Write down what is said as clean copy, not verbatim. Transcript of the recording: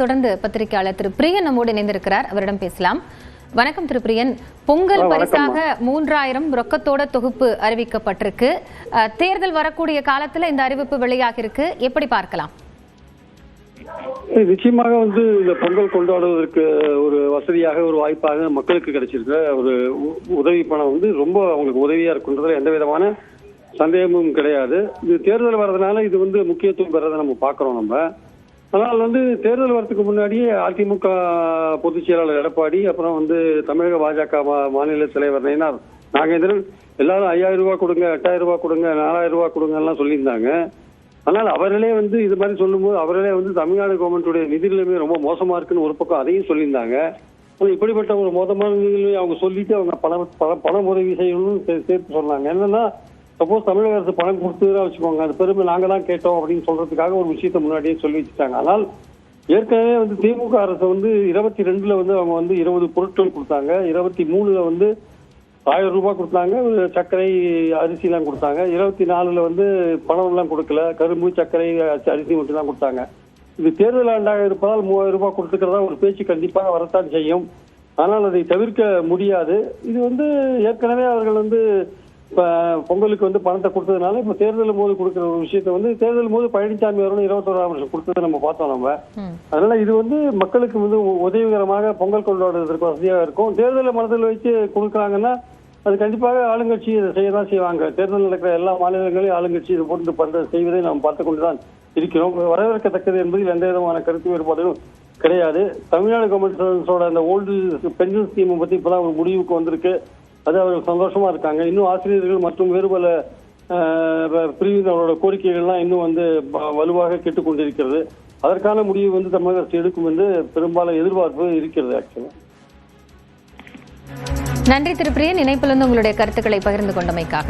தொடர்ந்து பத்திரிகையாளர் திரு பிரியன் நம்மோடு இணைந்திருக்கிறார். அவரிடம் பேசலாம். வணக்கம் திரு பிரியன். பொங்கல் பரிசாக 3000 ரொக்கத்தோட தொகுப்பு அறிவிக்கப்பட்டிருக்கு. தேர்தல் வரக்கூடிய காலத்துல இந்த அறிவிப்பு வெளியாகி இருக்கு. எப்படி பார்க்கலாம்? நிச்சயமாக இந்த பொங்கல் கொண்டாடுவதற்கு ஒரு வசதியாக ஒரு வாய்ப்பாக மக்களுக்கு கிடைச்சிருக்க ஒரு உதவி பணம் ரொம்ப அவங்களுக்கு உதவியா இருக்குன்றதுல எந்த விதமான சந்தேகமும் கிடையாது. இது தேர்தல் வர்றதுனால இது முக்கியத்துவம் பெறதை நம்ம பார்க்கிறோம். நம்ம ஆனால் தேர்தல் வரதுக்கு முன்னாடியே அதிமுக பொதுச் செயலாளர் எடப்பாடி, அப்புறம் தமிழக பாஜக மாநில தலைவர் நயினார் நாகேந்திரன் எல்லாரும் 5000 ரூபாய் கொடுங்க, 8000 ரூபாய் கொடுங்க, 4000 ரூபாய் கொடுங்க எல்லாம் சொல்லியிருந்தாங்க. ஆனால் அவர்களே இது மாதிரி சொல்லும்போது அவர்களே தமிழ்நாடு கவர்மெண்ட்டுடைய நிதி நிலைமை ரொம்ப மோசமா இருக்குன்னு ஒரு பக்கம் அதையும் சொல்லியிருந்தாங்க. ஆனால் இப்படிப்பட்ட ஒரு மோசமான நிதிநிலைமை அவங்க சொல்லிட்டு அவங்க பணம் உதவி செய்யணும்னு சேர்த்து சொன்னாங்க. என்னன்னா, சப்போஸ் தமிழக அரசு பணம் கொடுத்துதான் வச்சுக்கோங்க, அது பெருமை நாங்க தான் கேட்டோம் அப்படின்னு சொல்றதுக்காக ஒரு விஷயத்த முன்னாடியே சொல்லி வச்சுட்டாங்க. ஆனால் ஏற்கனவே திமுக அரசு 22ல அவங்க 20 பொருட்கள் கொடுத்தாங்க, 23ல 1000 ரூபாய் கொடுத்தாங்க, சர்க்கரை அரிசி எல்லாம் கொடுத்தாங்க, 24ல பணம் எல்லாம் கொடுக்கல, கரும்பு சர்க்கரை அரிசி மட்டும் தான் கொடுத்தாங்க. இது தேர்தல் ஆண்டாக இருப்பதால் 3000 ரூபாய் கொடுத்துக்கிறதா ஒரு பேச்சு கண்டிப்பாக வரத்தான் செய்யும். ஆனால் அதை தவிர்க்க முடியாது. இது ஏற்கனவே அவர்கள் இப்ப பொங்கலுக்கு பணத்தை கொடுத்ததுனால இப்ப தேர்தல் போது கொடுக்கிற ஒரு விஷயத்த தேர்தல் போது பழனிசாமி அவர்கள் 21ஆம் வருஷம் கொடுத்ததை நம்ம பார்த்தோம் நம்ம. அதனால இது மக்களுக்கு உதவிகரமாக பொங்கல் கொண்டாடுவதற்கு வசதியாக இருக்கும். தேர்தலை மனதில் வச்சு கொடுக்குறாங்கன்னா அது கண்டிப்பாக ஆளுங்கட்சி இதை செய்யதான் செய்வாங்க. தேர்தல் நடக்கிற எல்லா மாநிலங்களையும் ஆளுங்கட்சி இது போட்டு செய்வதை நாம் பார்த்து கொண்டுதான் இருக்கிறோம். வரவேற்கத்தக்கது என்பதில் எந்த விதமான கருத்து வேறுபாடும் கிடையாது. தமிழ்நாடு கவர்மெண்டோட அந்த ஓல்டு பென்ஷன் ஸ்கீமை பத்தி இப்பதான் ஒரு முடிவுக்கு வந்திருக்கு. அது அவர்கள் சந்தோஷமா இருக்காங்க. இன்னும் ஆசிரியர்கள் மற்றும் வேறு பல பிரிவினரோட கோரிக்கைகள்லாம் இன்னும் வலுவாக கேட்டுக்கொண்டிருக்கிறது. அதற்கான முடிவு தமிழக அரசு எடுக்கும் என்று பெரும்பாலும் எதிர்பார்ப்பு இருக்கிறது. ஆக்சுவலா நன்றி திரு பிரியன், இணைப்பிலிருந்து உங்களுடைய கருத்துக்களை பகிர்ந்து கொண்டமைக்காக.